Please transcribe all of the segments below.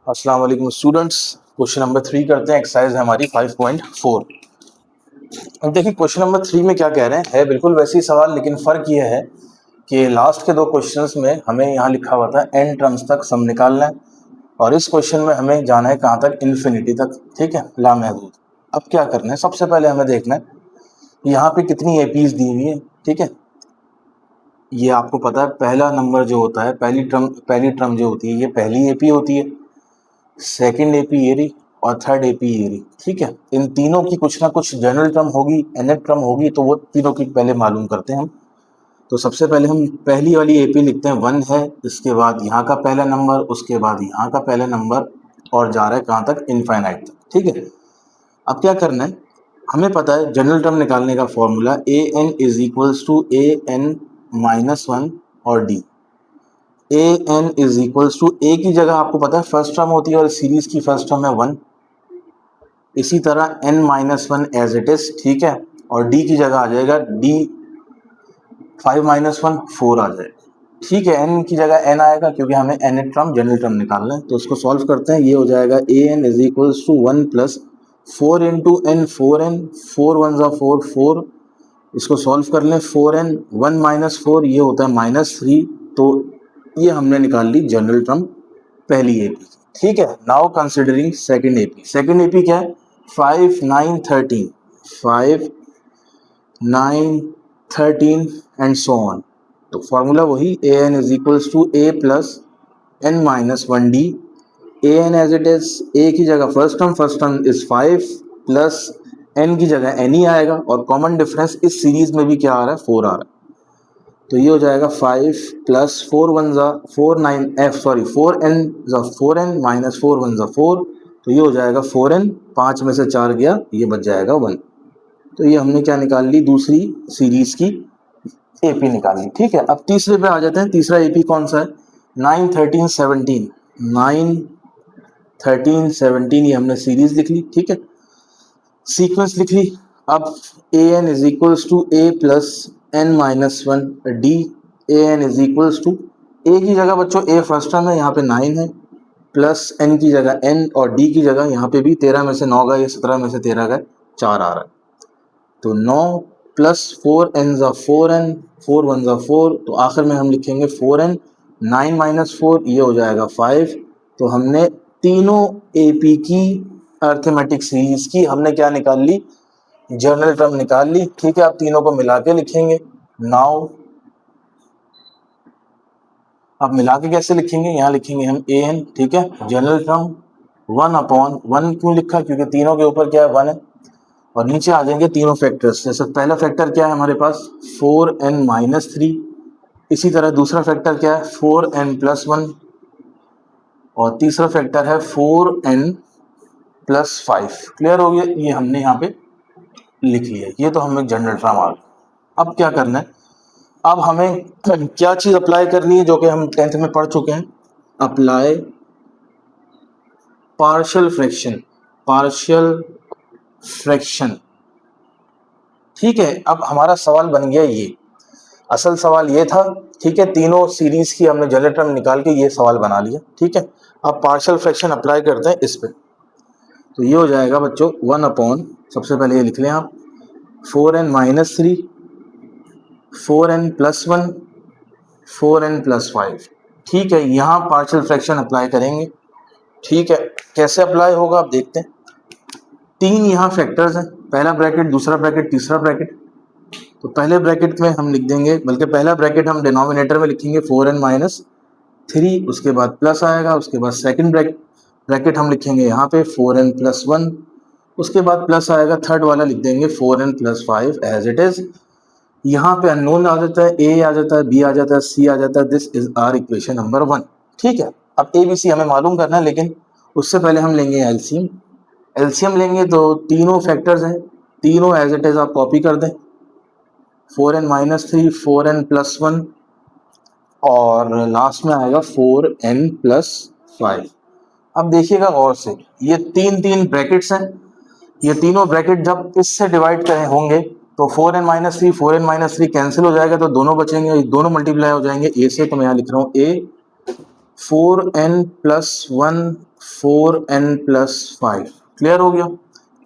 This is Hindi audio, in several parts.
अस्सलाम वालेकुम स्टूडेंट्स। क्वेश्चन नंबर 3 करते हैं। एक्सरसाइज है हमारी 5.4। अब देखिए क्वेश्चन नंबर 3 में क्या कह रहे हैं, है बिल्कुल वैसे ही सवाल, लेकिन फ़र्क ये है कि लास्ट के दो क्वेश्चंस में हमें यहाँ लिखा हुआ था एन टर्म्स तक सम निकालना है, और इस क्वेश्चन में हमें जाना है कहाँ तक, इन्फिनिटी तक। ठीक है, लामहदूद। अब क्या करना है, सबसे पहले हमें देखना है यहाँ पे कितनी एपीज दी हुई है। ठीक है, ये आपको पता है पहला नंबर जो होता है, पहली टर्म जो होती है ये पहली एपी होती है, सेकंड एपी ये रही और थर्ड एपी ये रही। ठीक है, इन तीनों की कुछ ना कुछ जनरल टर्म होगी, nth टर्म होगी, तो वो तीनों की पहले मालूम करते हैं हम। तो सबसे पहले हम पहली वाली एपी लिखते हैं 1 है, इसके बाद यहाँ का पहला नंबर, उसके बाद यहाँ का पहला नंबर, और जा रहा है कहाँ तक, इनफाइनाइट तक। ठीक है, अब क्या करना है, हमें पता है जनरल टर्म निकालने का formula A N is equals to a n minus 1 और d. A N is equals to, a की जगह आपको पता है फर्स्ट टर्म होती है और सीरीज की फर्स्ट टर्म है 1, इसी तरह n minus 1 as it is. ठीक है, और d की जगह आ जाएगा d 5 माइनस 1 4 आ जाएगा। ठीक है, n की जगह n आएगा क्योंकि हमें n टर्म जनरल टर्म निकालना है। तो उसको सॉल्व करते हैं, ये हो जाएगा a N is equals to 1 plus 4 into n, 4n, 4 one ज़ा 4 4। इसको सॉल्व कर लें, 4n 1 माइनस 4 ये होता है -3। तो ये हमने निकाल ली जनरल टर्म पहली एपी। ठीक है, now considering second AP. Second AP क्या है, 5 9 13, 5 9 13 एंड सो ऑन। तो फॉर्मूला वही, a N is equals to A plus N minus 1 D. A n as it is, a की जगह first term is 5 plus n की जगह एन ही आएगा, और कॉमन डिफरेंस इस सीरीज में भी क्या आ रहा है, 4 आ रहा है। तो ये हो जाएगा 5 प्लस 4 वन ज़ा 4 9 एफ सॉरी 4n ज़ा 4n माइनस 4 वन ज़ा 4। तो ये हो जाएगा 4n, 5 में से 4 गया, ये बच जाएगा 1। तो ये हमने क्या निकाल ली, दूसरी सीरीज की एपी निकाल ली। ठीक है, अब तीसरे पे आ जाते हैं। तीसरा एपी कौन सा है, 9 13 17, 9 13 17, ये हमने सीरीज लिख ली। ठीक है, सीक्वेंस लिख ली। अब a N is equals to A plus N minus 1 D. A N is equals to, a की जगह बच्चों ए फर्स्ट टर्म है, यहाँ पे 9 है, प्लस एन की जगह एन, और डी की जगह यहाँ पे भी 13 में से 9 गए, 17 में से 13 गए, 4 आ रहा है। तो 9 प्लस 4n ज़ा 4n, 4 वन ज़ा 4, तो आखिर में हम लिखेंगे 4n, 9 माइनस 4 ये हो जाएगा 5। तो हमने तीनों एपी की अर्थमेटिक सीरीज की हमने क्या निकाल ली, जनरल टर्म निकाल ली। ठीक है, अब तीनों को मिला के लिखेंगे। नाउ अब मिला के कैसे लिखेंगे, यहाँ लिखेंगे हम ए एन। ठीक है, जनरल टर्म 1 अपॉन 1 क्यों लिखा, क्योंकि तीनों के ऊपर क्या है, 1 है। और नीचे आ जाएंगे तीनों फैक्टर्स। जैसे पहला फैक्टर क्या है हमारे पास, 4n माइनस 3। इसी तरह दूसरा फैक्टर क्या है, 4n प्लस 1, और तीसरा फैक्टर है 4n प्लस 5। क्लियर हो गया, ये हमने यहाँ पे लिख लिया। ये तो हमें जनरल टर्म आ गया। अब क्या करना है, अब हमें क्या चीज़ अप्लाई करनी है, जो कि हम 10th में पढ़ चुके हैं, apply partial fraction. Partial fraction. ठीक है, अब हमारा सवाल बन गया ये, असल सवाल ये था। ठीक है, तीनों सीरीज की हमने जनरल टर्म निकाल के ये सवाल बना लिया। ठीक है, अब पार्शियल फ्रैक्शन अप्लाई करते हैं इस पे। तो ये हो जाएगा बच्चों 1 अपॉन, सबसे पहले ये लिख लें आप, 4n minus 3, 4n plus 1, 4n plus 5। ठीक है, यहाँ पार्शियल फ्रैक्शन अप्लाई करेंगे। ठीक है, कैसे अप्लाई होगा आप देखते हैं। तीन यहाँ फैक्टर्स हैं, पहला ब्रैकेट, दूसरा ब्रैकेट, तीसरा ब्रैकेट। तो पहले ब्रैकेट में हम लिख देंगे, बल्कि पहला ब्रैकेट हम डिनोमिनेटर में लिखेंगे 4n माइनस 3, उसके बाद प्लस आएगा, उसके बाद सेकंड ब्रैकेट हम लिखेंगे यहाँ पे 4n प्लस 1, उसके बाद प्लस आएगा, थर्ड वाला लिख देंगे 4n plus 5 as it is. यहाँ पे अननोन आ जाता है, ए आ जाता है, बी आ जाता है, सी आ जाता है। This is our equation number 1। ठीक है, अब ए बी सी हमें मालूम करना है, लेकिन उससे पहले हम लेंगे एलसीएम। एलसीएम लेंगे तो तीनों फैक्टर्स हैं, तीनों एज इट इज आप कॉपी कर दें, 4n माइनस 3, 4n प्लस 1, और लास्ट में आएगा 4n प्लस 5। अब देखिएगा गौर से, ये तीन ब्रैकेट्स हैं, ये तीनों ब्रैकेट जब इससे डिवाइड करें होंगे तो 4n minus 3, 4n minus 3 cancel हो जाएगा, तो दोनों बचेंगे, दोनों मल्टीप्लाई हो जाएंगे ए से। तो मैं यहाँ लिख रहा हूँ ए 4n+1 4n+5। क्लियर हो गया।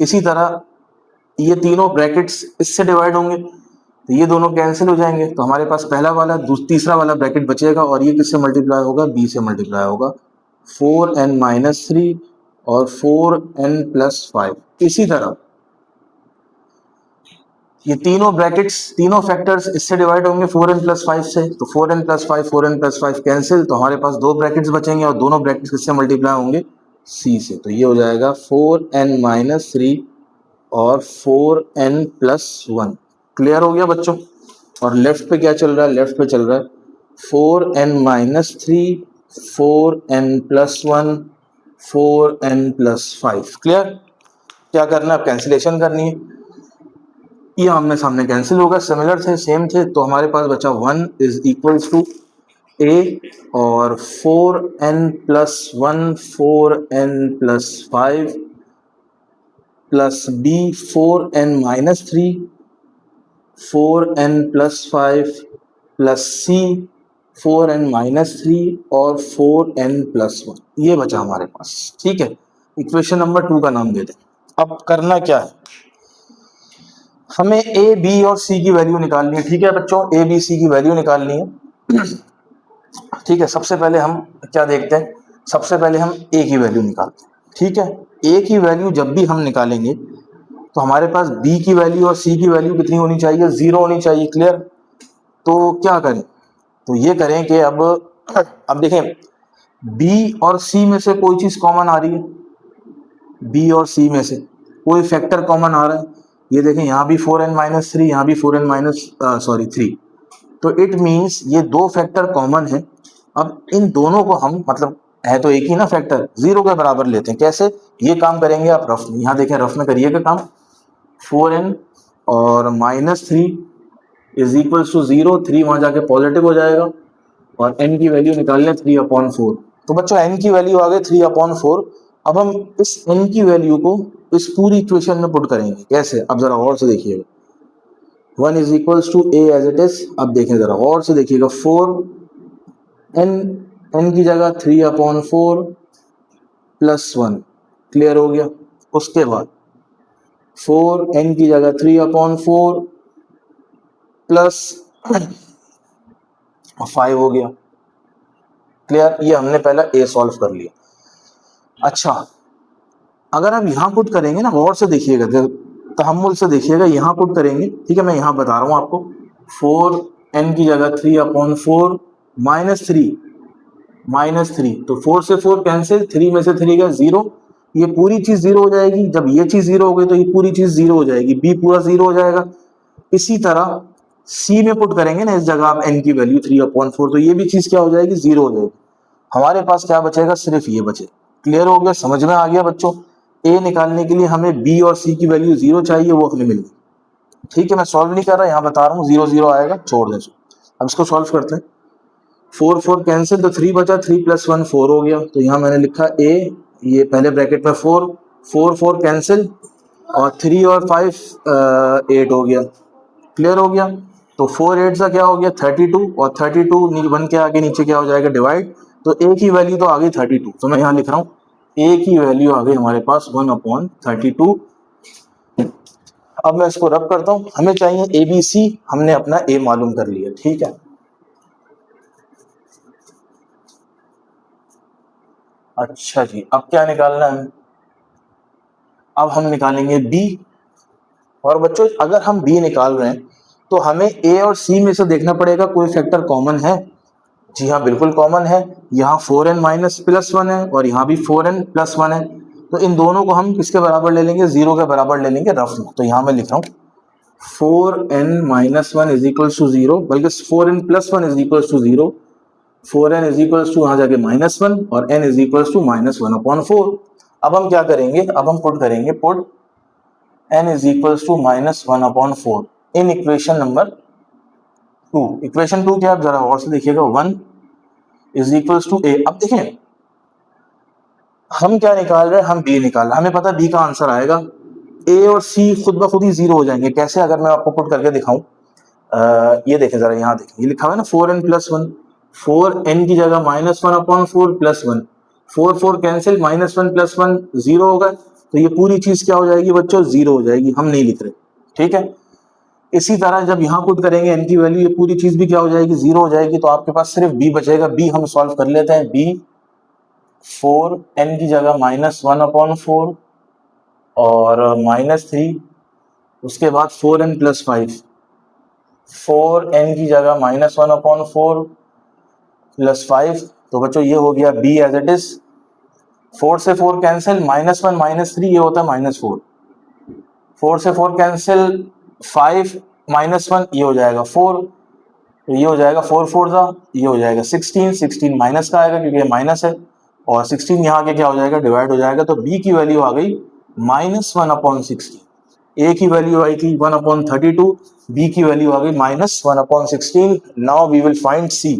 इसी तरह ये तीनों ब्रैकेट्स इससे डिवाइड होंगे तो ये दोनों कैंसिल हो जाएंगे, तो हमारे पास पहला वाला तीसरा वाला ब्रैकेट बचेगा और ये किससे मल्टीप्लाई होगा, b से मल्टीप्लाई होगा, 4n-3 और 4n+5। इसी तरह ये तीनों ब्रैकेट्स तीनों फैक्टर्स इससे डिवाइड होंगे 4n+5 से, तो 4n+5 4n+5 कैंसिल, तो हमारे पास दो ब्रैकेट्स बचेंगे और दोनों ब्रैकेट्स किससे मल्टीप्लाई होंगे, c से, तो ये हो जाएगा 4n-3 और 4n+1। क्लियर हो गया बच्चों। और लेफ्ट पे क्या चल रहा है, लेफ्ट पे चल रहा है 4n-3 4n+1 4n+5। क्लियर। क्या करना है, अब कैंसिलेशन करनी है। ये आमने सामने कैंसिल होगा, सिमिलर थे, सेम थे, तो हमारे पास बचा 1 इज इक्वल्स टू a और 4n+1 4n+5 plus b 4n-3 4n+5 plus c 4n-3 और 4n+1। ये बचा हमारे पास। ठीक है, इक्वेशन नंबर 2 का नाम दे दें। अब करना क्या है, हमें a b और c की वैल्यू निकालनी है। ठीक है बच्चों, a b c की वैल्यू निकालनी है। ठीक है, सबसे पहले हम क्या देखते हैं, सबसे पहले हम a की वैल्यू निकालते हैं। ठीक है, a की वैल्यू जब भी हम निकालेंगे तो हमारे पास b की वैल्यू और c की वैल्यू कितनी होनी चाहिए, 0 होनी चाहिए। क्लियर। तो क्या करें, तो ये करें कि अब देखें b और c में से कोई चीज कॉमन आ रही है, b और c में से कोई फैक्टर कॉमन आ रहा है। ये देखें यहाँ भी 4n-3, यहाँ भी 3, तो इट मीन्स ये दो फैक्टर कॉमन है। अब इन दोनों को हम, मतलब है तो एक ही ना फैक्टर, 0 के बराबर लेते हैं। कैसे, ये काम करेंगे आप रफ में, यहाँ देखें रफ में करिएगा काम। 4n और -3 इज इक्वल टू 0, 3 वहां जाके पॉजिटिव हो जाएगा और n की वैल्यू निकाल लें 3/4। तो बच्चों n की वैल्यू आ गई 3/4। अब हम इस n की वैल्यू को इस पूरी इक्वेशन में पुट करेंगे। कैसे, अब जरा और से देखिएगा, 1 is equals to a as it is. अब देखें जरा और से देखिएगा, 4n की जगह 3/4 प्लस 1। क्लियर हो गया। उसके बाद 4n की जगह 3/4 प्लस 5 हो गया। क्लियर। ये हमने पहला a सॉल्व कर लिया। अच्छा, अगर आप यहाँ पुट करेंगे ना, और से देखिएगा, तहम्मुल से देखिएगा, यहाँ पुट करेंगे। ठीक है, मैं यहाँ बता रहा हूँ आपको, 4n की जगह 3/4 -3, तो 4 से 4 कैंसिल, 3 में से 3 गया 0, ये पूरी चीज 0 हो जाएगी। जब ये चीज 0 हो गई तो ये पूरी चीज 0 हो जाएगी, b पूरा 0 हो जाएगा। इसी तरह c में पुट करेंगे ना इस जगह आप n की वैल्यू 3/4, तो ये भी चीज क्या हो जाएगी, 0 हो जाएगी। हमारे पास क्या बचेगा, सिर्फ ये बचे। क्लियर हो गया, समझ में आ गया बच्चों। a निकालने के लिए हमें b और c की वैल्यू 0 चाहिए, वो हमें मिल गई। ठीक है, मैं सॉल्व नहीं कर रहा, यहाँ बता रहा हूँ, 0 0 आएगा, छोड़ दें। अब इसको सॉल्व करते हैं। 4 4 कैंसिल, तो 3 बचा, 3 + 1 4 हो गया। तो यहाँ मैंने लिखा a, ये पहले ब्रैकेट में 4 4 कैंसिल, और 3 और 5 8 हो गया। क्लियर हो गया। तो 4 8 का क्या हो गया, 32, और 32 1 के आगे नीचे क्या हो जाएगा, डिवाइड। तो a की वैल्यू तो आ गई 32, तो मैं यहाँ लिख रहा हूँ a की वैल्यू आ गई हमारे पास 1/32। अब मैं इसको रब करता हूँ, हमें चाहिए ABC, हमने अपना a मालूम कर लिया। ठीक है, अच्छा जी, अब क्या निकालना है, अब हम निकालेंगे b। और बच्चों अगर हम b निकाल रहे हैं तो हमें a और c में से देखना पड़ेगा कोई फैक्टर कॉमन है। जी हाँ, बिल्कुल कॉमन है। यहाँ 4n-1 है और यहाँ भी 4n+1 है, तो इन दोनों को हम किसके बराबर ले लेंगे, 0 के बराबर ले लेंगे रफ में। तो यहाँ मैं लिख रहा हूँ 4n-1 इज इक्वल टू 0, बल्कि 4n+1 is equal to 0, 4n is equal to वहां जाके -1 और n इज इक्वल टू -1/4। अब हम क्या करेंगे, अब हम पुट करेंगे, put n is equal to -1/4 in equation number 2। Equation 2 क्या, आप जरा और से देखिएगा, 1 इज इक्वल टू a। अब देखें हम क्या निकाल रहे हैं, हम b निकाल रहे हैं, हमें पता है b का आंसर आएगा। a और c खुद ब खुद ही 0 हो जाएंगे। कैसे, अगर मैं आपको पुट करके दिखाऊं, ये देखें जरा, यहाँ देखें, ये लिखा हुआ है ना 4n+1, 4n की जगह -1/4 +1, 4 कैंसिल, -1 + 1 0 होगा, तो ये पूरी चीज क्या हो जाएगी बच्चों, 0 हो जाएगी, हम नहीं लिख रहे, ठीक है। इसी तरह जब यहाँ पुट करेंगे n की वैल्यू, ये पूरी चीज भी क्या हो जाएगी, 0 हो जाएगी, तो आपके पास सिर्फ b बचेगा। b हम सॉल्व कर लेते हैं। b 4n की जगह -1/4 और -3, उसके बाद 4n + 5, 4n की जगह -1/4 + 5, तो बच्चों ये हो गया b एज इट इज। 4 से 4 कैंसिल, -1 -3 ये होता है -4, 4 से 4 कैंसिल, 5 -1 ये हो जाएगा 4, तो ये हो जाएगा 4 4 जा, ये हो जाएगा 16, 16 माइनस का आएगा क्योंकि ये माइनस है, और 16 यहाँ के क्या हो जाएगा, डिवाइड हो जाएगा, तो b की वैल्यू आ गई -1/16। a की वैल्यू आई थी 1/32, b की वैल्यू आ गई -1/16। Now we will find c।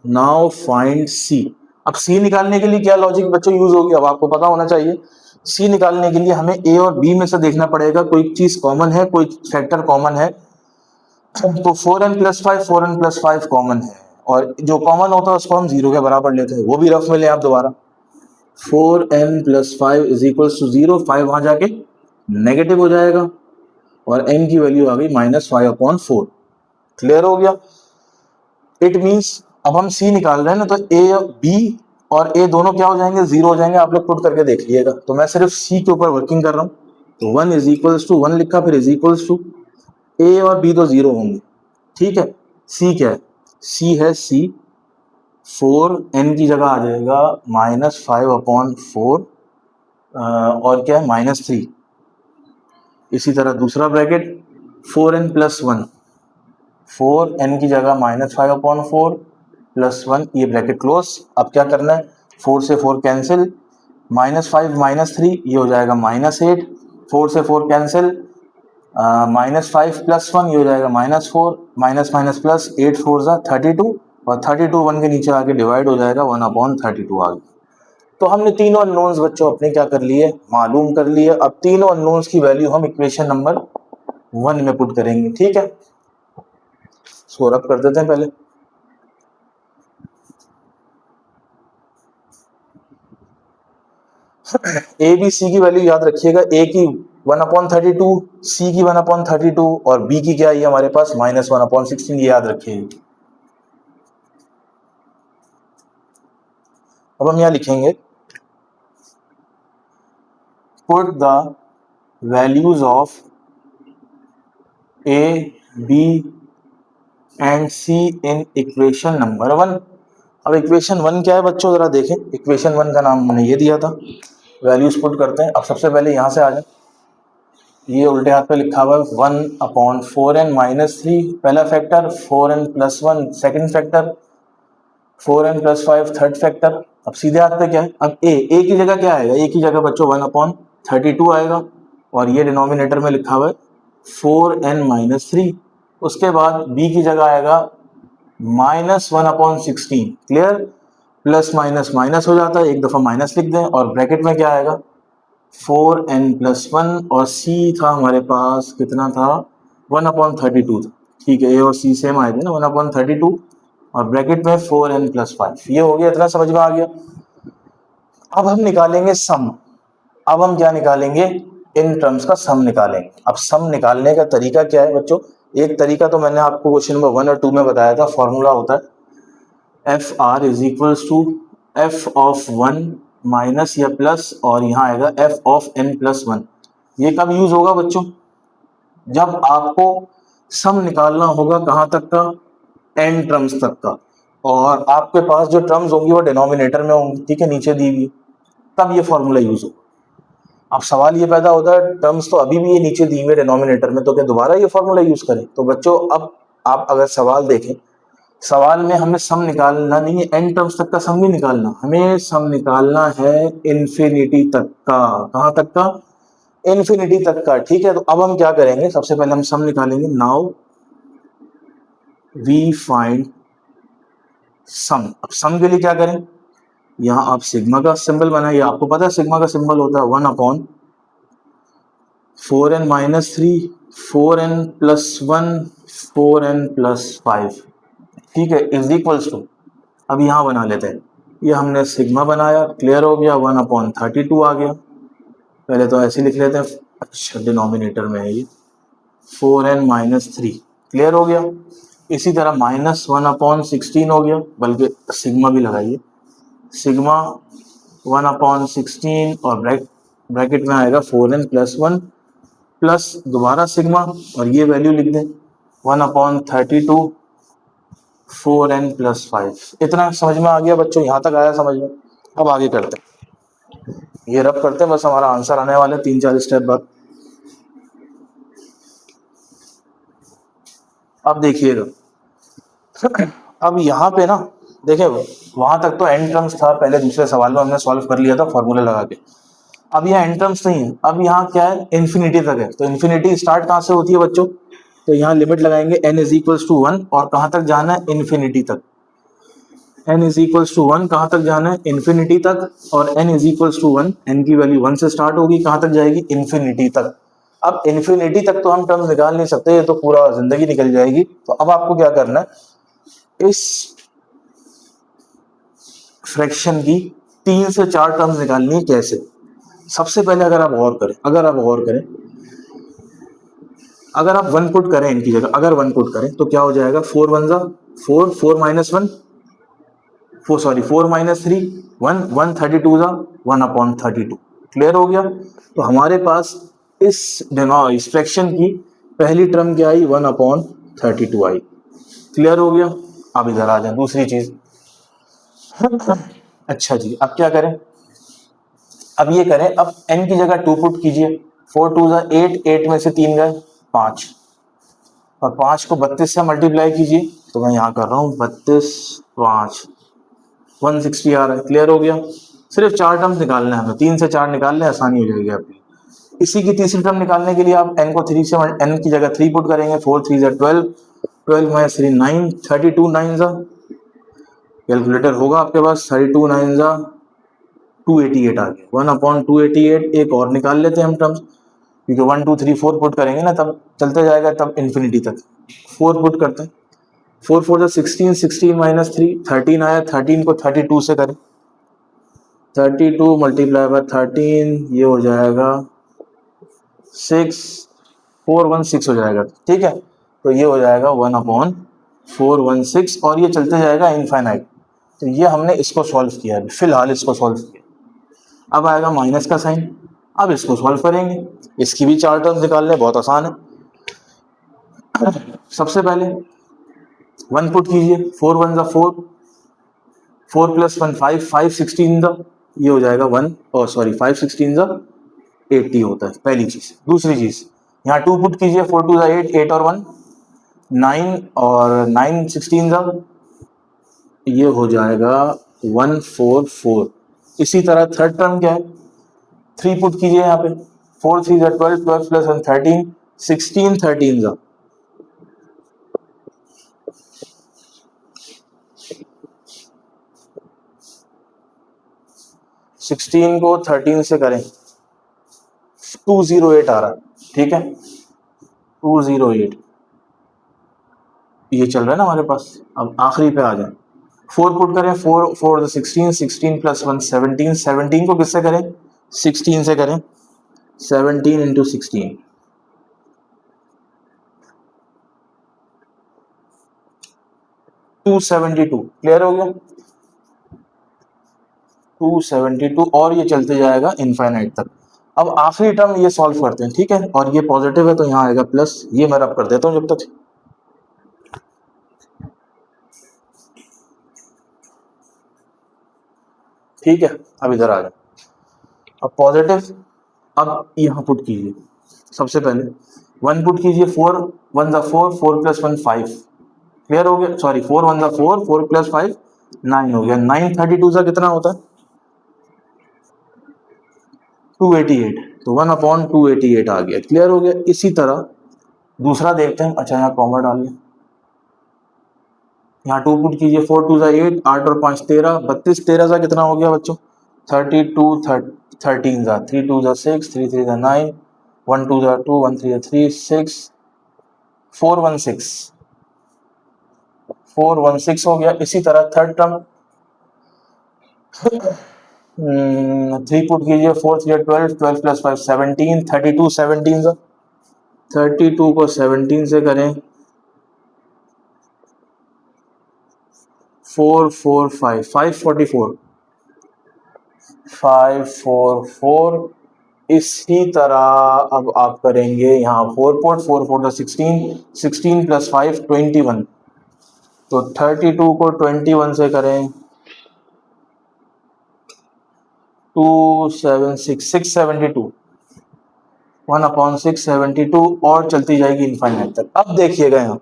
Now find c। अब c निकालने के लिए क्या लॉजिक बच्चों यूज होगी, अब आपको पता होना चाहिए। c निकालने के लिए हमें a और b में से देखना पड़ेगा, कोई चीज कॉमन है, कोई फैक्टर कॉमन है, तो 4n + 5, 4n + 5 कॉमन है, और जो कॉमन होता है उसको हम 0 के बराबर लेते हैं, वो भी रफ में ले आप दोबारा। 4n + 5 = 0, 5 वहां जाके नेगेटिव हो जाएगा, और n की वैल्यू आ गई -5/4। क्लियर हो गया। इट मीन्स अब हम c निकाल रहे हैं ना, तो a, b और a दोनों क्या हो जाएंगे, 0 हो जाएंगे। आप लोग पुट करके देख लीजिएगा, तो मैं सिर्फ c के ऊपर वर्किंग कर रहा हूँ, तो 1 = 1 लिखा, फिर = a और b तो 0 होंगे, ठीक है। c क्या है, c है c, 4n की जगह आ जाएगा -5/4 और क्या है -3। इसी तरह दूसरा ब्रैकेट 4n + 1, 4n की जगह -5/4 + 1, ये ब्रैकेट क्लोज। अब क्या करना है, 4 से 4 कैंसिल, -5 -3 ये हो जाएगा -8, 4 से 4 कैंसिल, -5 + 1 ये हो जाएगा -4, माइनस माइनस प्लस, 8 4 जा 32, और 32 1 के नीचे आके डिवाइड हो जाएगा, 1/32 आ गया। तो हमने तीनों अननोन्स बच्चों अपने क्या कर लिए, मालूम कर लिए। अब तीनों अननोन्स की वैल्यू हम इक्वेशन नंबर 1 में पुट करेंगे, ठीक है। सो रब कर देते हैं पहले। ए बी सी की वैल्यू याद रखिएगा, ए की 1/32, सी की 1/32, और बी की क्या है हमारे पास -1/16, ये याद रखिएगा। अब हम यहां लिखेंगे, put the values of A B and C in equation number 1। अब इक्वेशन 1 क्या है बच्चों, जरा देखें। इक्वेशन 1 का नाम मैंने ये दिया था, वैल्यूज पुट करते हैं। अब सबसे पहले यहां से आ जाए, ये उल्टे हाथ पे लिखा हुआ है 1/4n - 3 पहला factor, 4n + 1 second factor, 4n + 5 third factor. अब सीधे हाथ पे क्या है, अब ए की जगह क्या आएगा, ए की जगह बच्चों 1/32 आएगा, और ये डिनोमिनेटर में लिखा हुआ है 4n - 3। उसके बाद बी की जगह आएगा -1/16। क्लियर, प्लस माइनस माइनस हो जाता है, एक दफा माइनस लिख दें, और ब्रैकेट में क्या आएगा 4n + 1, और c था हमारे पास कितना था, 1/32 था, ठीक है। ए और सी सेम आए थे ना, 1/32, और ब्रैकेट में 4n + 5। ये हो गया, इतना समझ में आ गया। अब हम निकालेंगे सम। अब हम क्या निकालेंगे, इन टर्म्स का सम निकालेंगे। अब सम निकालने का तरीका क्या है बच्चों, एक तरीका तो मैंने आपको क्वेश्चन नंबर 1 और 2 में बताया था, फॉर्मूला होता है FR = f(1) माइनस या प्लस, और यहाँ आएगा f(n + 1)। ये कब यूज होगा बच्चों, जब आपको सम निकालना होगा कहाँ तक का, n टर्म्स तक का, और आपके पास जो टर्म्स होंगी वो डिनोमिनेटर में होंगी, ठीक है, नीचे दी हुई, तब ये फॉर्मूला यूज होगा। अब सवाल ये पैदा होता है, टर्म्स तो अभी भी ये नीचे दी हुई डिनोमिनेटर में, तो क्या दोबारा ये फॉर्मूला यूज करें। तो बच्चों अब आप अगर सवाल देखें, सवाल में हमें सम निकालना नहीं है एन टर्म्स तक का सम नहीं निकालना, हमें सम निकालना है इन्फिनिटी तक का। कहां तक का, इन्फिनिटी तक का, ठीक है। तो अब हम क्या करेंगे, सबसे पहले हम सम निकालेंगे। Now we find sum. अब सम के लिए क्या करें, यहां आप सिग्मा का सिंबल बनाइए, आपको पता है सिग्मा का सिंबल होता है 1/4n - 3, 4n + 1, 4n + 5। ठीक है, इज इक्वल्स टू, अब यहाँ बना लेते हैं, ये हमने सिग्मा बनाया, क्लियर हो गया, 1/32 आ गया। पहले तो ऐसे लिख लेते हैं, अच्छा डिनोमिनेटर में है ये 4n-3, क्लियर हो गया। इसी तरह -1/16 हो गया, बल्कि सिग्मा भी लगाइए, सिग्मा 1/16 और ब्रैकेट में आएगा 4n+1 प्लस दोबारा सिग्मा, और ये वैल्यू लिख दें 1/32 4n+5। इतना समझ में आ गया बच्चों, यहाँ तक आया समझ में? अब आगे करते हैं, ये रब करते हैं, बस हमारा आंसर आने वाला है 3-4 स्टेप बाद। अब देखिएगा, अब यहाँ पे ना देखें, वहां तक तो एन टर्म्स था, पहले दूसरे सवाल में हमने सॉल्व कर लिया था फॉर्मूला लगा के। अब यहाँ एन टर्म्स नहीं है, अब यहाँ क्या है, इन्फिनिटी तक है। तो इन्फिनिटी स्टार्ट कहाँ से होती है बच्चों? तो यहाँ लिमिट लगाएंगे n इज इक्वल्स टू 1, और कहाँ तक जाना है, इन्फिनिटी तक। n इज इक्वल्स टू 1 कहाँ तक जाना है, इन्फिनिटी तक, और n is equals to 1, n की वैल्यू 1 से स्टार्ट होगी, कहाँ तक जाएगी, इन्फिनिटी तक। अब इन्फिनिटी तक तो हम टर्म्स निकाल नहीं सकते, ये तो पूरा जिंदगी निकल जाएगी। तो अब आपको क्या करना है, इस फ्रैक्शन की 3 से 4 टर्म्स निकालनी है। कैसे? सबसे पहले अगर आप गौर करें, अगर आप 1 पुट करें इनकी जगह, अगर 1 पुट करें तो क्या हो जाएगा, 4 1 जा 4, 4 - 1 4, सॉरी 4 - 3 1, 1/32 जा 1/32, क्लियर हो गया। तो हमारे पास इस फ्रैक्शन की पहली टर्म क्या आई, 1/32 आई, क्लियर हो गया। अब इधर आ जाए दूसरी चीज। अच्छा जी, अब क्या करें, अब ये करें, अब n की जगह 2 पुट कीजिए, 4 2 जा 8, 8 में से 3 गए 5, और 5 को 32 से मल्टीप्लाई कीजिए, तो मैं यहाँ कर रहा हूँ 32 5 160 आ रहा है, क्लियर हो गया। सिर्फ 4 टर्म्स निकालना है हमें, 3 से 4 निकालने आसानी हो जाएगी आपकी। इसी की तीसरी टर्म निकालने के लिए आप n को 3 से n की जगह 3 पुट करेंगे, 4 3 जा 12, 12 - 3 9, 32 9 जा, कैलकुलेटर होगा आपके पास, 32 9 जा 288 आ गया, 1/288। एक और निकाल लेते हैं हम टर्म्स, क्योंकि 1 2 3 4 पुट करेंगे ना, तब चलते जाएगा, तब इन्फिनिटी तक। 4 पुट करते हैं, 4 4 जा 16, 16 - 3 13 आया, 13 को 32 से करें, 32 × 13, ये हो जाएगा 6 416 हो जाएगा, ठीक है। तो ये हो जाएगा 1/416, और ये चलते जाएगा इनफाइनाइट। तो ये हमने इसको सॉल्व किया है, फिलहाल इसको सॉल्व किया। अब आएगा माइनस का साइन, अब इसको सॉल्व करेंगे, इसकी भी 4 टर्म्स निकालने बहुत आसान है। सबसे पहले 1 पुट कीजिए, 4 1 जा 4, 4 + 1 5, 5 16 जा, ये हो जाएगा 1, और सॉरी 5 16 जा 80 होता है, पहली चीज। दूसरी चीज, यहाँ 2 पुट कीजिए, 4 2 जा 8, 8 और 1 9, और 9 16 जा, ये हो जाएगा 144। इसी तरह थर्ड टर्म क्या है, 3 पुट कीजिए यहाँ पे, 4 3 जा 12, 12 + 1 13, 16 13 जा, सिक्सटीन को 13 से करें, 208 आ रहा है, ठीक है, 208 ये चल रहा है ना हमारे पास। अब आखिरी पे आ जाए, 4 पुट करें, 4 4 16, 16 + 1 17, 17 को किससे करें, 16 से करें, 17 × 16 272, क्लियर हो गया, 272, और ये चलते जाएगा इनफाइनाइट तक। अब आखिरी टर्म ये सॉल्व करते हैं, ठीक है, और ये पॉजिटिव है तो यहाँ आएगा प्लस, ये मैं रब कर देता हूँ जब तक, ठीक है। अब इधर आ जाए, अब पॉजिटिव, अब यहाँ पुट कीजिए, सबसे पहले 1 पुट कीजिए, 4 1 जा 4, 4 + 1 5, क्लियर हो गया, सॉरी 4 1 जा 4, 4 + 5 9 हो गया, 9 32 जा कितना होता है, 288, तो 1/288 आ गया, क्लियर हो गया। इसी तरह दूसरा देखते हैं, अच्छा यहाँ कॉमा डाल लें, यहाँ 2 पुट कीजिए, 4 2 जा 8, 8 और 5 13, 32 13 जा कितना हो गया बच्चों, 32 13 जा, 3 2 जा 6, 3 3 जा 9, 1 2 जा 2, 1 3 जा 3, 6 416 416 हो गया। इसी तरह थर्ड टर्म 3 पुट कीजिए, 4 3 12, 12 प्लस 5 17, 32 17 का 32 को 17 से करें 4 4 5 544 544। इसी तरह अब आप करेंगे यहाँ 4 पोर्ट 4 4 16 16 प्लस 5 21। तो 32 को 21 से करें 276 672 1/672 और चलती जाएगी इनफाइनाइट तक। अब देखिएगा यहाँ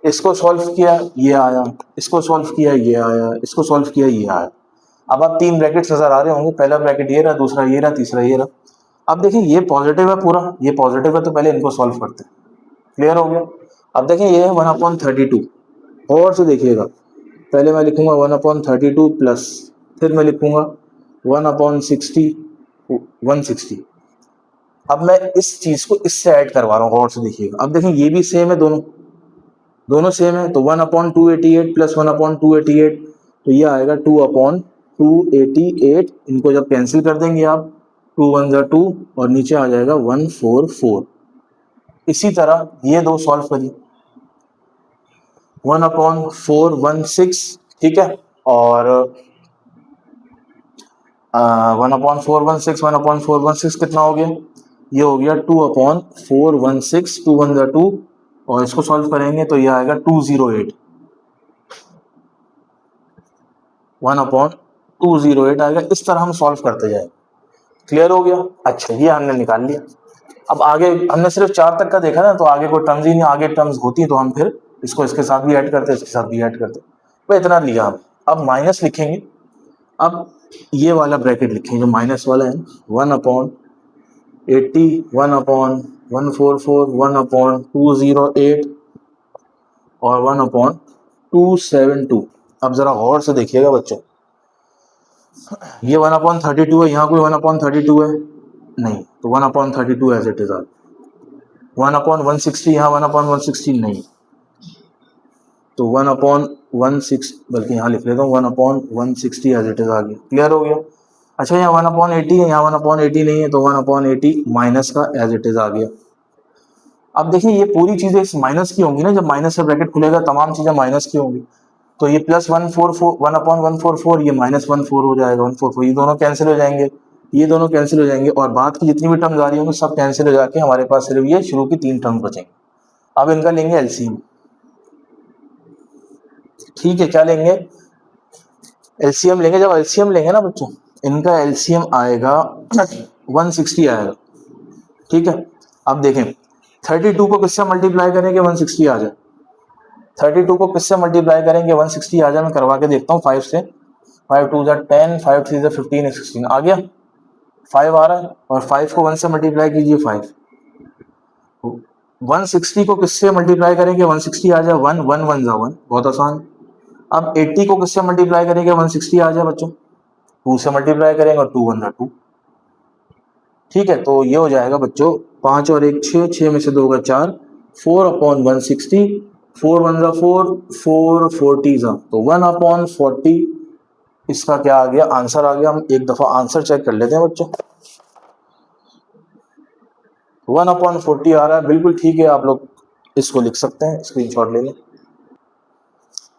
इसको सॉल्व किया ये आया, इसको सॉल्व किया ये आया, इसको सॉल्व किया ये आया। अब आप 3 ब्रैकेट्स नजर आ रहे होंगे, पहला ब्रैकेट ये रहा, दूसरा ये रहा, तीसरा ये रहा। अब देखिए ये पॉजिटिव है पूरा, ये पॉजिटिव है, तो पहले इनको सॉल्व करते हैं। क्लियर हो गया। अब देखिए ये है 1/32 और से देखिएगा, पहले मैं लिखूंगा 1/32 प्लस, फिर मैं लिखूंगा 1/60 160। अब मैं इस चीज को इससे ऐड करवा रहा हूँ, और से देखिएगा। अब देखिए ये भी सेम है, दोनों सेम है, तो 1/288 प्लस 1/288, तो ये आएगा 2/288। इनको जब कैंसिल कर देंगे आप 2 1 2 और नीचे आ जाएगा 144। इसी तरह ये दो सॉल्व करिए 1/416, ठीक है, और 1/416 1/416 कितना हो गया, ये हो गया 2/416, 2 1 2 और इसको सॉल्व करेंगे तो ये आएगा 208, 1/208 आएगा। इस तरह हम सॉल्व करते जाए। क्लियर हो गया। अच्छा ये हमने निकाल लिया। अब आगे हमने सिर्फ 4 तक का देखा ना, तो आगे कोई टर्म्स ही नहीं, आगे टर्म्स होती तो हम फिर इसको इसके साथ भी ऐड करते, इसके साथ भी ऐड करते। तो इतना लिया हम। अब माइनस लिखेंगे। अब ये वाला ब्रैकेट लिखेंगे जो माइनस वाला है, 1/80 1/144 1/208 और 1/272। अब जरा गौर से देखिएगा बच्चों, ये 1/32 है, यहाँ कोई 1/32 है नहीं, तो 1/32 एज इट इज आ। 1/160 यहाँ 1/160 नहीं, तो 1/160, बल्कि यहाँ लिख लेता हूँ 1/160 एज इट इज आ गया। क्लियर हो गया। अच्छा यहाँ 1/80 है, यहाँ 1/80 नहीं है, तो 1/80 माइनस का एज इट इज आ गया। अब देखिए ये पूरी चीजें इस माइनस की होंगी ना, जब माइनस से ब्रैकेट खुलेगा तमाम चीजें माइनस की होंगी। तो ये प्लस 1/144, ये -14 हो जाएगा, 144, ये दोनों कैंसिल हो जाएंगे, ये दोनों कैंसिल हो जाएंगे, और बाद की जितनी भी टर्म्स आ रही होंगी सब कैंसिल हो जाके हमारे पास सिर्फ ये शुरू की 3 टर्म बचेंगे। अब इनका लेंगे एलसीएम। ठीक है, क्या लेंगे, एलसीएम लेंगे। जब एलसीएम लेंगे ना बच्चों, इनका एलसीएम आएगा 160 आएगा। ठीक है, अब देखें 32 को किससे मल्टीप्लाई करेंगे 160 आ जाए, 32 को किससे मल्टीप्लाई करेंगे 160 आ जाए। मैं करवा के देखता हूँ 5 से, 5 2 10, 5 3 15 16 आ गया, 5 आ रहा है, और 5 को 1 से मल्टीप्लाई कीजिए 5। 160 को किससे मल्टीप्लाई करेंगे 160 आ जाए, 1 1 1 1, बहुत आसान। अब 80 को किससे मल्टीप्लाई करेंगे 160 आ जाए बच्चों, 2 से मल्टीप्लाई करेंगे और 2 1 2। ठीक है, तो ये हो जाएगा बच्चों 5 और 1 6, 6 में से 2 का 4, 4/160, 4 1 4, 4 40, तो 1/40। इसका क्या आ गया, आंसर आ गया। हम एक दफा आंसर चेक कर लेते हैं बच्चों। 1/40 आ रहा है, बिल्कुल ठीक है, आप लोग इसको लिख सकते हैं, स्क्रीनशॉट ले लें।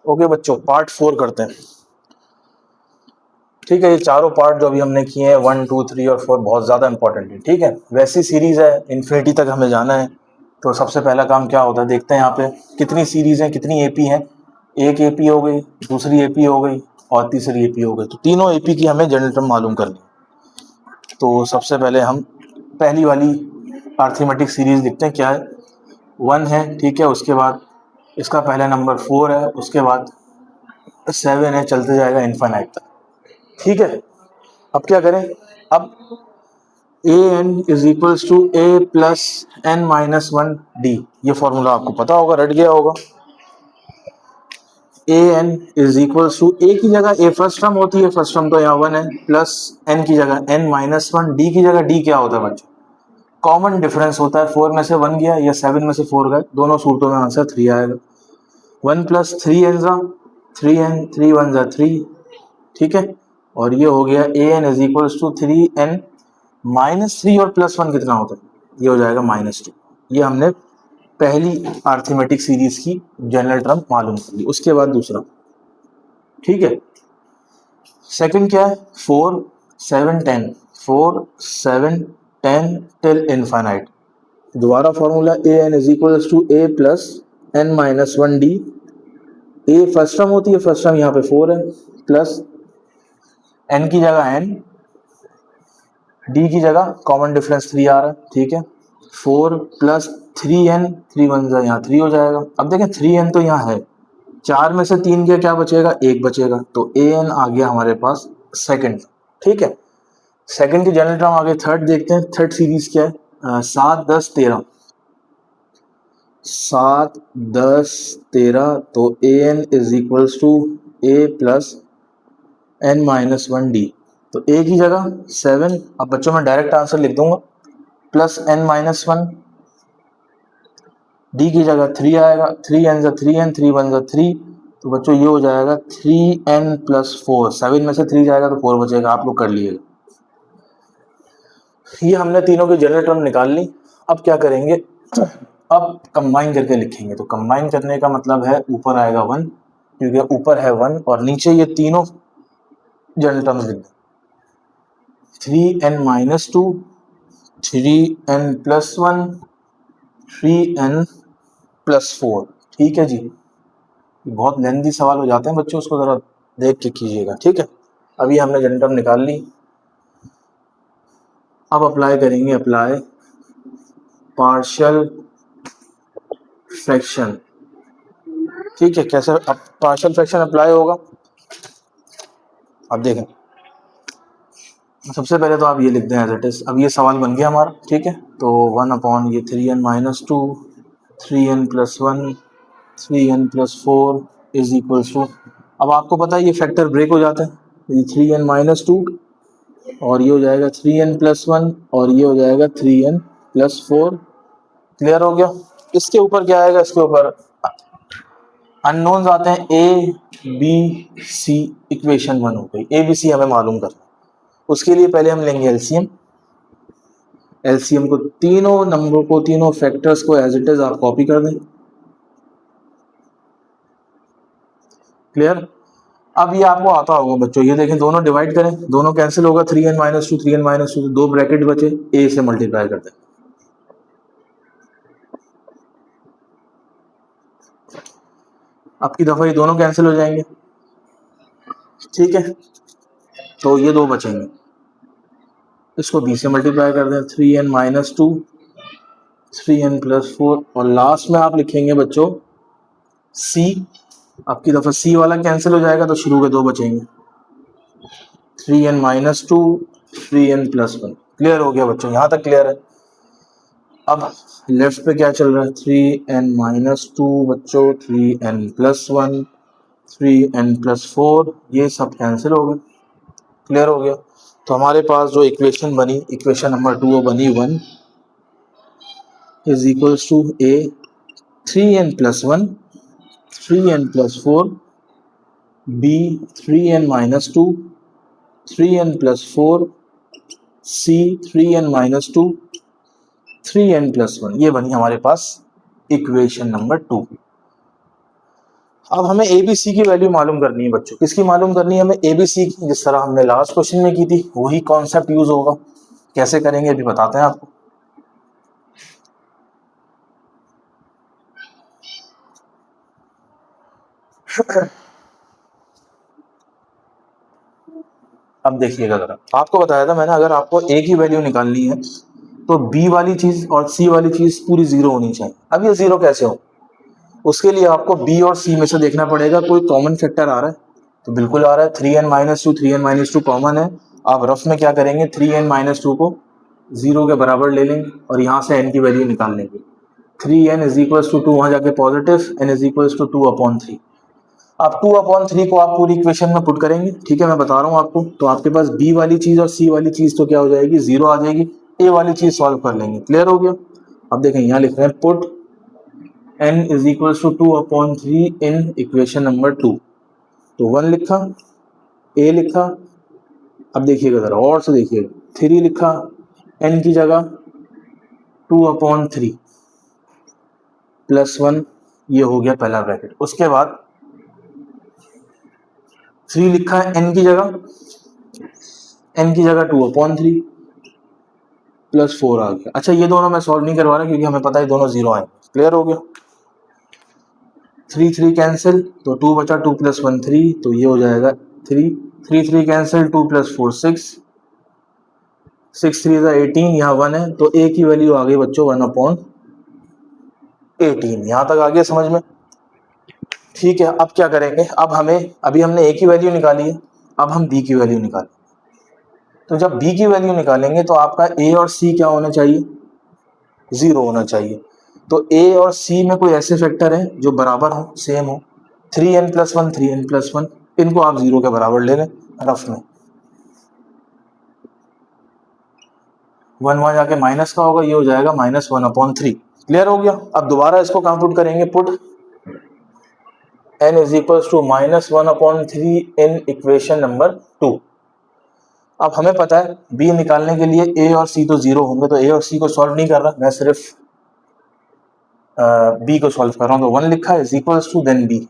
ओके बच्चों, पार्ट 4 करते हैं। ठीक है, ये चारों पार्ट जो अभी हमने किए हैं 1 2 3 और 4 बहुत ज़्यादा इंपॉर्टेंट है। ठीक है, वैसी सीरीज़ है, इन्फिनिटी तक हमें जाना है, तो सबसे पहला काम क्या होता है, देखते हैं यहाँ पे कितनी सीरीज़ हैं, कितनी एपी हैं। एक एपी हो गई, दूसरी एपी हो गई और तीसरी एपी हो गई, तो तीनों एपी की हमें जनरल टर्म मालूम करनी। तो सबसे पहले हम पहली वाली अर्थमेटिक सीरीज़ लिखते हैं, क्या है 1 है, ठीक है, उसके बाद इसका पहला नंबर 4 है, उसके बाद 7 है, चलते जाएगा इन्फिनाइट तक। ठीक है, अब क्या करें, अब a N is equals to A plus N minus 1 d, ये फॉर्मूला आपको पता होगा, रट गया होगा। A N is equals to, a की जगह ए फर्स्ट टर्म होती है, फर्स्ट टर्म तो यहाँ 1 है, प्लस एन की जगह एन माइनस 1, डी की जगह डी क्या होता है बच्चों, कॉमन डिफरेंस होता है, 4 में से 1 गया या 7 में से 4 गए, दोनों सूत्रों में आंसर 3 आएगा। 1 प्लस 3n ज़ा 3n 3 1 ज़ा 3, ठीक है। और ये हो गया an is equals to 3n minus 3 और प्लस 1 कितना होता है, ये हो जाएगा -2। ये हमने पहली अर्थमेटिक सीरीज की जनरल टर्म मालूम कर ली। उसके बाद दूसरा, ठीक है, सेकंड क्या है, 4 7 10 4 7 10 टिल इनफाइनाइट। दोबारा formula A N is equals to A plus N minus 1 D. A first term होती है, फर्स्ट टर्म यहाँ पे 4 है, प्लस एन की जगह एन, डी की जगह कॉमन डिफरेंस 3 आ रहा है, ठीक है। 4 प्लस 3n 3 1 यहाँ 3 हो जाएगा। अब देखें 3n तो यहाँ है, 4 में से 3 के क्या बचेगा, 1 बचेगा, तो an आ गया हमारे पास सेकंड, ठीक है। सेकंड की जनरल टर्म आगे थर्ड देखते हैं। थर्ड सीरीज क्या है, 7 10 13 7 10 13, तो an is equals to a plus n minus 1 D. तो a की जगह 7, अब बच्चों में डायरेक्ट आंसर लिख दूंगा, प्लस n माइनस 1, डी की जगह 3 आएगा, 3n ज़ा 3n 3 1 ज़ा 3, तो बच्चों ये हो जाएगा 3n प्लस 4। 7 में से 3 जाएगा तो 4 बचेगा, आप लोग कर लीजिएगा। ये हमने तीनों की जनरल टर्म निकाल ली। अब क्या करेंगे, अब कंबाइन करके लिखेंगे। तो कंबाइन करने का मतलब है ऊपर आएगा 1, क्योंकि ऊपर है 1 और नीचे ये तीनों जनरल टर्म्स लिख दें। 3n minus 2 3n plus 1 3n plus 4, ठीक है जी। बहुत लेंथी सवाल हो जाते हैं बच्चों, उसको ज़रा देख के कीजिएगा, ठीक है। अभी हमने जनरल टर्म निकाल ली। अब अप्लाई करेंगे, अप्लाई पार्शियल फ्रैक्शन, ठीक है। कैसे अब पार्शियल फ्रैक्शन अप्लाई होगा, अब देखें। सबसे पहले तो आप ये लिख दें एज इट इज। अब ये सवाल बन गया हमारा, ठीक है। तो 1 अपॉन ये 3n minus 2 3n plus 1 3n plus 4 is equals to, अब आपको पता है ये फैक्टर ब्रेक हो जाता है, ये 3n माइनस 2 और ये हो जाएगा 3n प्लस 1 और ये हो जाएगा 3n प्लस 4। क्लियर हो गया। इसके ऊपर क्या आएगा, इसके ऊपर अननोन्स आते हैं, ए बी सी, इक्वेशन 1 हो गई। ए बी सी हमें मालूम करना, उसके लिए पहले हम लेंगे एलसीएम। एलसीएम को तीनों नंबरों को, तीनों फैक्टर्स को एज इट इज आप कॉपी कर दें। क्लियर। अब ये आपको आता होगा बच्चों, ये देखें दोनों डिवाइड करें, दोनों कैंसिल होगा, 3n माइनस 2 3n माइनस 2, दो ब्रैकेट बचे, ए से मल्टीप्लाई कर दें। अब की दफा ये दोनों कैंसिल हो जाएंगे, ठीक है। तो ये दो बचेंगे, इसको b से मल्टीप्लाई कर दें, 3n माइनस 2 3n प्लस 4, और लास्ट में आप लिखेंगे बच्चों c। आपकी दफा c वाला कैंसिल हो जाएगा तो शुरू के दो बचेंगे, 3n minus 2 3n plus 1। Clear हो गया बच्चों, यहाँ तक क्लियर है। अब लेफ्ट पे क्या चल रहा है, 3n माइनस 2 बच्चों 3n प्लस 1 3n प्लस 4, ये सब कैंसिल हो गए। क्लियर हो गया। तो हमारे पास जो इक्वेशन बनी, इक्वेशन नंबर 2 वो बनी 1 is equals to A 3n plus 1 3n plus 4, B 3n minus 2 3n plus 4, C 3n minus 2 3n plus 1। ये बनी हमारे पास इक्वेशन नंबर 2। अब हमें ए बी सी की वैल्यू मालूम करनी है बच्चों। किसकी मालूम करनी है हमें, ए बी सी की। जिस तरह हमने लास्ट क्वेश्चन में की थी वही कॉन्सेप्ट यूज होगा। कैसे करेंगे अभी बताते हैं आपको। अब देखिएगा जरा, आपको बताया था मैंने, अगर आपको ए की वैल्यू निकालनी है तो बी वाली चीज और सी वाली चीज पूरी जीरो होनी चाहिए। अब ये जीरो कैसे हो, उसके लिए आपको बी और सी में से देखना पड़ेगा कोई कॉमन फैक्टर आ रहा है। तो बिल्कुल आ रहा है, 3n minus 2 3n minus 2 common है। आप रफ में क्या करेंगे, 3n माइनस 2 को जीरो के बराबर ले लेंगे और यहाँ से n की वैल्यू निकाल लेंगे। 3n इज इक्वल्स टू 2, वहाँ जाके positive, n is equals to 2/3। आप 2/3 को आप पूरी इक्वेशन में पुट करेंगे, ठीक है, मैं बता रहा हूँ आपको। तो आपके पास बी वाली चीज और सी वाली चीज तो क्या हो जाएगी, जीरो आ जाएगी। ए वाली चीज सॉल्व कर लेंगे। क्लियर हो गया। अब देखें यहाँ लिख रहे हैं put n is equal to 2/3 in equation number 2। तो 1 लिखा, a लिखा, अब देखिएगा जरा और से देखिएगा, 3 लिखा n की जगह 2/3 प्लस 1, ये हो गया पहला ब्रैकेट। उसके बाद 3 लिखा है n की जगह 2/3 प्लस 4 आ गया। अच्छा ये दोनों मैं सॉल्व नहीं करवा रहा क्योंकि हमें पता है दोनों जीरो आए। क्लियर हो गया। 3 3 कैंसिल, तो 2 बचा, 2 प्लस 1 3, तो ये हो जाएगा 3 3 3 कैंसिल, 2 प्लस 4 6 6 3 इज 18, यहाँ 1 है तो a की वैल्यू आ गई बच्चों 1/18। यहाँ तक आ गया समझ में? ठीक है, अब क्या करेंगे, अब हमें, अभी हमने a की वैल्यू निकाली है, अब हम b की वैल्यू निकालें। तो जब b की वैल्यू निकालेंगे तो आपका a और c क्या होना चाहिए, 0 होना चाहिए। तो a और c में कोई ऐसे फैक्टर है जो बराबर हो, सेम हो। 3n प्लस 1 3n प्लस 1, इनको आप 0 के बराबर ले लें रफ में। 1 वहां जाके माइनस का होगा, ये हो जाएगा -1/3। क्लियर हो गया। अब दोबारा इसको कंप्यूट करेंगे, put n is equal to -1/3 in equation number 2। अब हमें पता है b निकालने के लिए a और c तो 0 होंगे, तो a और c को सॉल्व नहीं कर रहा, मैं सिर्फ b को सॉल्व कर रहा हूँ। तो 1 लिखा है is equal to then b।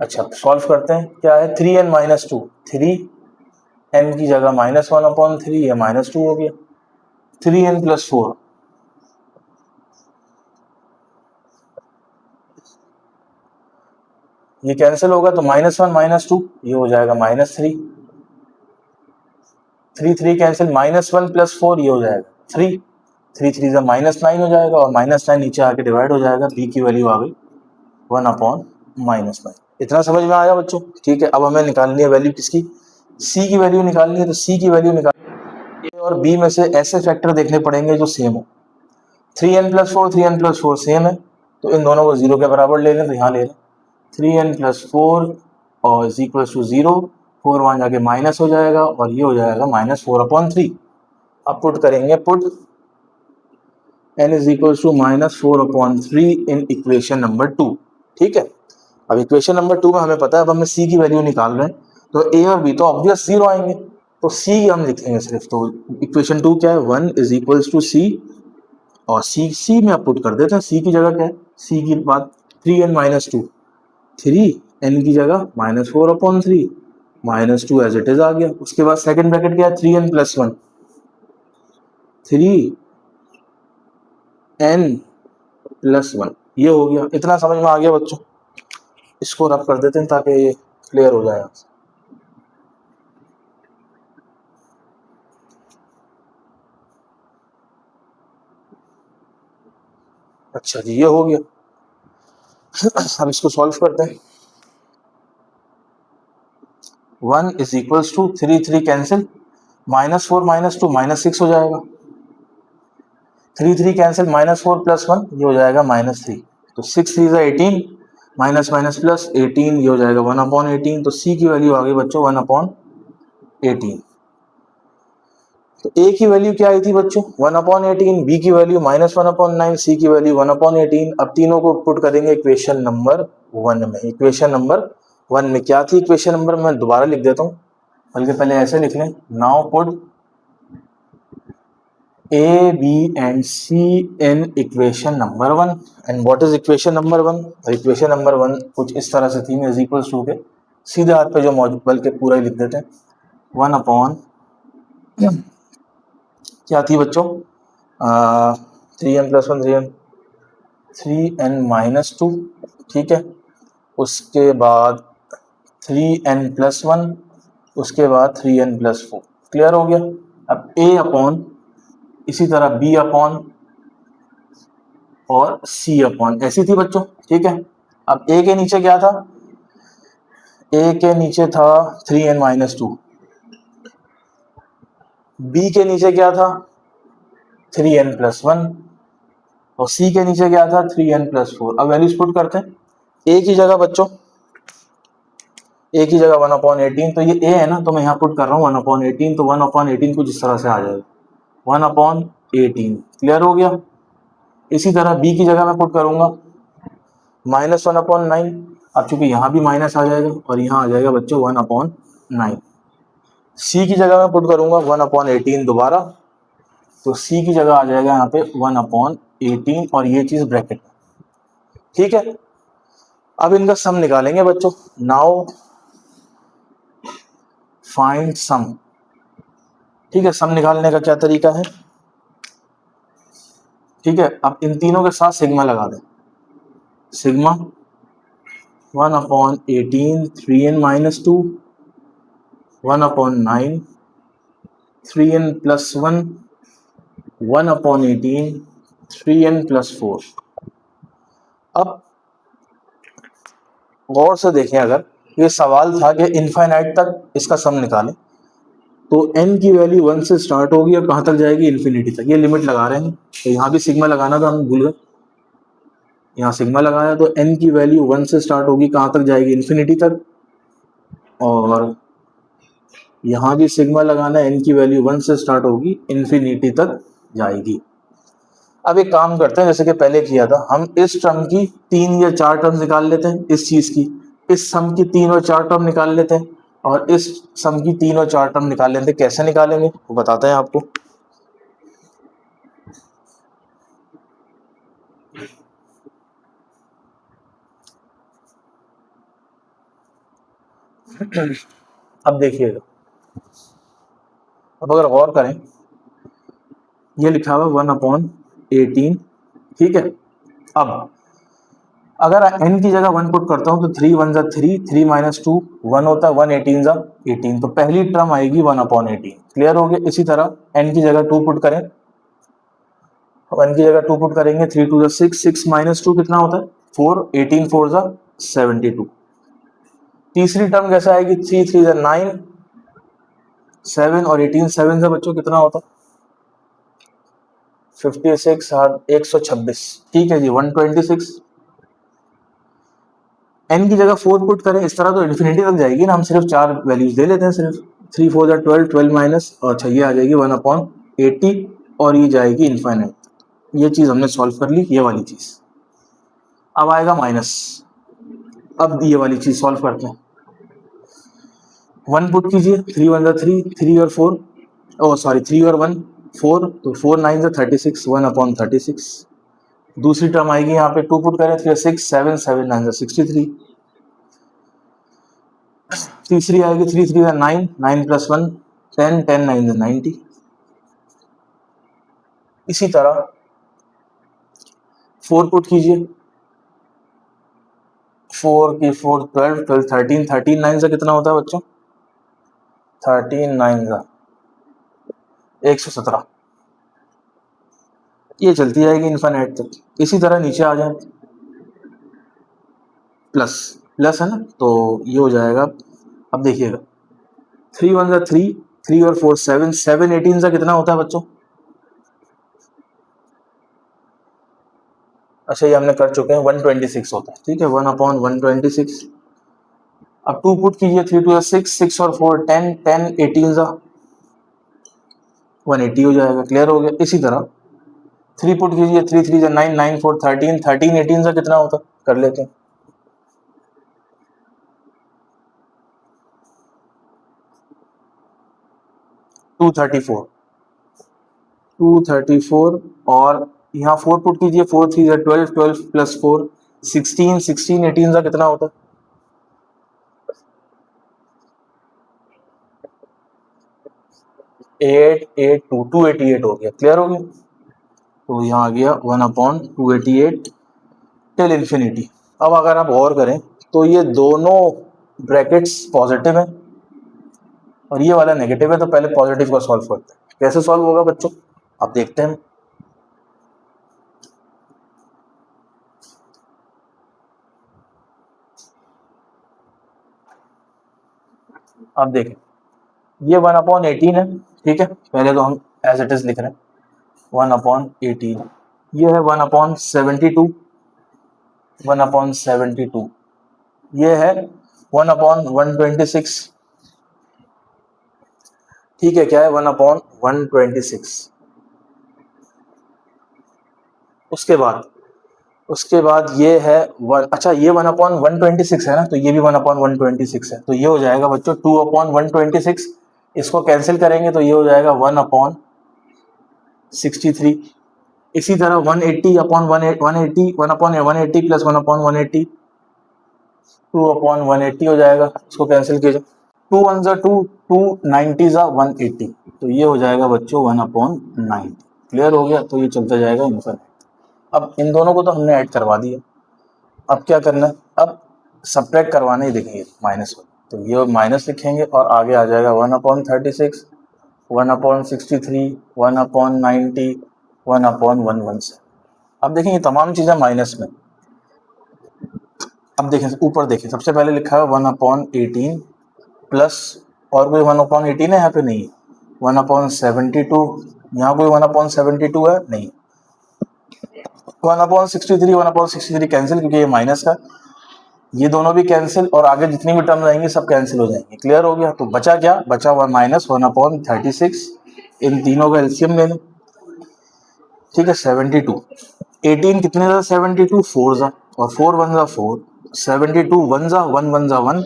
अच्छा सॉल्व करते हैं, क्या है 3n माइनस 2, 3n की जगह -1/3, ये -2 हो गया। 3n प्लस 4, ये कैंसिल होगा तो -1 -2, ये हो जाएगा -3। 3 3 कैंसिल, -1 प्लस 4, ये हो जाएगा 3। 3 3 -9 हो जाएगा और -9 नीचे आके डिवाइड हो जाएगा। b की वैल्यू आ गई 1/-9। इतना समझ में आया बच्चों? ठीक है, अब हमें निकालनी है वैल्यू किसकी, c की वैल्यू निकालनी है। तो c की वैल्यू निकाल, a और b में से ऐसे फैक्टर देखने पड़ेंगे जो सेम हो। 3n प्लस 4 सेम है, तो इन दोनों को 0 के बराबर ले लें। तो यहाँ ले लें 3n प्लस 4 और इज इक्वल टू 0, 4 वहाँ जाके माइनस हो जाएगा और ये हो जाएगा -4/3। अब पुट करेंगे, put n is equal to -4/3 in equation number 2। ठीक है, अब इक्वेशन नंबर 2 में हमें पता है, अब हमें c की वैल्यू निकाल रहे हैं, तो a और b तो ऑब्वियस 0 आएंगे, तो c हम लिखेंगे सिर्फ। तो इक्वेशन 2 क्या है, 1 इज इक्वल टू c, और c में आप पुट कर देते हैं। c की जगह क्या है, c की बात 3n माइनस 2, 3n की जगह -4/3, -2 एज इट इज आ गया। उसके बाद सेकंड ब्रैकेट क्या है, 3n प्लस 1, 3n प्लस 1, ये हो गया। इतना समझ में आ गया बच्चों? इसको रब कर देते हैं ताकि ये क्लियर हो जाए। अच्छा जी, ये हो गया। अब इसको सॉल्व करते हैं। 1 इज इक्वल टू 3 3 कैंसिल, -4 -2 -6 हो जाएगा। 3 3 कैंसिल, -4 प्लस 1, ये हो जाएगा -3। तो 6 3 18, माइनस माइनस प्लस 18, ये हो जाएगा 1/18। तो c की वैल्यू आ गई बच्चों 1/18। तो a की वैल्यू क्या आई थी बच्चों, 1/18, b की वैल्यू -1/9, c की वैल्यू 1/18। अब तीनों को पुट करेंगे इक्वेशन नंबर 1 में। इक्वेशन नंबर 1 में क्या थी, इक्वेशन नंबर मैं दोबारा लिख देता हूँ, बल्कि पहले ऐसे लिख लें, now put a b and c in equation number 1। and what is equation number 1? Equation number 1 कुछ इस तरह से थी, इज इक्वल टू के सीधे हाथ पे जो मौजूद, बल्कि पूरा ही लिख देते हैं, 1 अपॉन क्या थी बच्चों, 3n प्लस 1, 3n माइनस 2, ठीक है। उसके बाद 3n प्लस 1, उसके बाद 3n प्लस 4। क्लियर हो गया। अब a अपॉन, इसी तरह b अपॉन और c अपॉन, ऐसी थी बच्चों, ठीक है। अब a के नीचे क्या था, a के नीचे था 3n माइनस 2, b के नीचे क्या था 3n प्लस 1, और c के नीचे क्या था 3n प्लस 4। अब वैल्यूज पुट करते हैं। a की जगह बच्चों, a की जगह 1/18, तो ये a है ना, तो मैं यहाँ पुट कर रहा हूँ 1/18। तो 1/18 कुछ इस तरह से आ जाएगा 1/18। क्लियर हो गया। इसी तरह b की जगह मैं पुट करूंगा -1/9। अब चूंकि यहाँ भी माइनस आ जाएगा और यहाँ आ जाएगा बच्चों 1/9। c की जगह मैं पुट करूंगा 1/18 दोबारा, तो c की जगह आ जाएगा यहाँ पे 1/18 और ये चीज ब्रैकेट में। ठीक है, अब इनका सम निकालेंगे बच्चों। Now find sum. ठीक है, सम निकालने का क्या तरीका है? ठीक है, अब इन तीनों के साथ सिग्मा लगा दें। Sigma 1/18 3n-2, 1/9 3n+1, 1/18 3n+4। अब गौर से देखें, अगर ये सवाल था कि इनफाइनाइट तक इसका सम निकालें, तो n की वैल्यू 1 से स्टार्ट होगी और कहाँ तक जाएगी? इन्फिनिटी तक। ये लिमिट लगा रहे हैं, तो यहाँ भी सिग्मा लगाना था, हम भूल गए। यहाँ सिग्मा लगाया तो n की वैल्यू 1 से स्टार्ट होगी, कहाँ तक जाएगी? इन्फिनिटी तक। और यहाँ भी सिग्मा लगाना, n की वैल्यू 1 से स्टार्ट होगी, इन्फिनिटी तक जाएगी। अब एक काम करते हैं, जैसे कि पहले किया था, हम इस टर्म की 3 या 4 टर्म निकाल लेते हैं, इस चीज की, इस सम की 3 और 4 टर्म निकाल लेते हैं, और इस सम की 3 और 4 टर्म निकाल लेते हैं। कैसे निकालेंगे वो बताते हैं आपको। अब देखिएगा, अब अगर गौर करें, ये लिखा हुआ 1/18। ठीक है, अब अगर n की जगह 1 पुट करता हूं तो 3 1 जा 3, 3 - 2 1 होता है, 1 18 जा 18, तो पहली टर्म आएगी 1/18। क्लियर हो गया? इसी तरह n की जगह 2 पुट करें, 1 की जगह 2 पुट करेंगे, 3 2 जा 6, 6 - 2 कितना होता है? 4, 18 4 जा 72। तीसरी टर्म कैसे आएगी? 3 3 जा 9, 7 और 18 7 से बच्चों कितना होता है? 56 126। ठीक है जी, 126। n की जगह 4 पुट करें, इस तरह तो इन्फिनिटी तक जाएगी ना, हम सिर्फ 4 वैल्यूज दे लेते हैं सिर्फ। 3 4 जा 12, 12 माइनस, और अच्छा ये आ जाएगी 1/80 और ये जाएगी इनफाइनाइट। ये चीज हमने सॉल्व कर ली, ये वाली चीज। अब आएगा माइनस। अब ये वाली चीज सॉल्व करते हैं। 1 पुट कीजिए, 3 1 जा 3, 3 और 4, ओ सॉरी 3 और 1 4, तो 4 9 जा 36, 1/36। दूसरी टर्म आएगी यहाँ पे, 2 पुट करें, 3 6 7 7 9 जा 63। तीसरी आएगी 3 3 जा 9, 9 + 1 10, 10 9 जा 90। इसी तरह 4 पुट कीजिए, 4 की 4 12, 12 13, 13 9 से कितना होता है बच्चों? 13 9 जा 117। ये चलती जाएगी इनफाइनाइट तक। इसी तरह नीचे आ जाए, प्लस प्लस है ना, तो ये हो जाएगा। अब देखिएगा, 3 1 जा 3, 3 और 4 7, 7 18 से कितना होता है बच्चों? अच्छा ये हमने कर चुके हैं, 126 होता है। ठीक है, 1/126। अब 2 पुट कीजिए, 3 2 6, 6 और 4 10, 10 18 जा 180 हो जाएगा। क्लियर हो गया? इसी तरह 3 पुट कीजिए, 3 3 जा 9, 9 4 13, 13 18 से कितना होता है? कर लेते हैं। 234, 234 और यहाँ 4 पुट कीजिए, 4 3 जा 12, 12 + 4 16, 16 18 से कितना होता है? 8 8 2 288 हो गया। क्लियर हो गया? तो यहाँ आ गया 1/288 टिल इन्फिनिटी। अब अगर आप गौर करें तो ये दोनों ब्रैकेट्स पॉजिटिव हैं और ये वाला नेगेटिव है, तो पहले पॉजिटिव को सॉल्व करते हैं। कैसे सॉल्व होगा बच्चों, आप देखते हैं। आप देखें, ये 1/18 है। ठीक है, पहले तो हम एज इट इज लिख रहे हैं 1/18। ये है 1/72, 1/72। ये है 1/126। ठीक है, क्या है? 1/126। उसके बाद ये है अच्छा ये 1/126 है ना, तो ये भी 1/126 है, तो ये हो जाएगा बच्चों 2/126। इसको कैंसिल करेंगे तो ये हो जाएगा 1/63। इसी तरह 180 प्लस 1/180 2/180 हो जाएगा, इसको कैंसिल कीजिए। 2 1 जा 2, 2 90 जा 180, तो ये हो जाएगा बच्चों 1/90। क्लियर हो गया, तो ये चलता जाएगा इनफिनिट। अब इन दोनों को तो हमने ऐड करवा दिया, अब क्या करना है, अब सब्ट्रैक्ट करवाने ही देखेंगे माइनस वन, तो ये माइनस लिखेंगे और आगे आ जाएगा 1/36, 1/63, 1/90, 1/117। अब देखें ये तमाम चीज़ें माइनस में। अब देखें ऊपर देखें, सबसे पहले लिखा है 1/18 प्लस, और कोई 1/18 है यहाँ पे? नहीं। 1/72, यहाँ कोई 1/72 है? नहीं। 1/63 कैंसिल, क्योंकि ये माइनस का, ये दोनों भी कैंसिल और आगे जितनी भी टर्म रहेंगी सब कैंसिल हो जाएंगे। क्लियर हो गया, तो बचा क्या? बचा -1/36। इन तीनों का एलसीएम ले लें, ठीक है। 72, 18 कितने जा 72, 4 जा, और 4 1 जा 4, 72 1 जा 1 1 जा 1,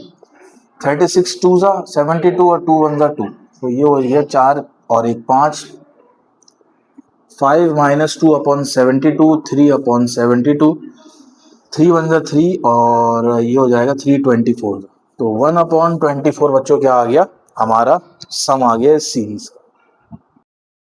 36 2 जा 72 और 2 1 जा 2, तो ये हो गया 4 और 1 5, 5 -2/72, 3/72, 3 1 जा 3 और ये हो जाएगा 3/24। तो 1/24 बच्चों क्या आ गया? हमारा सम आ गया इस सीरीज का।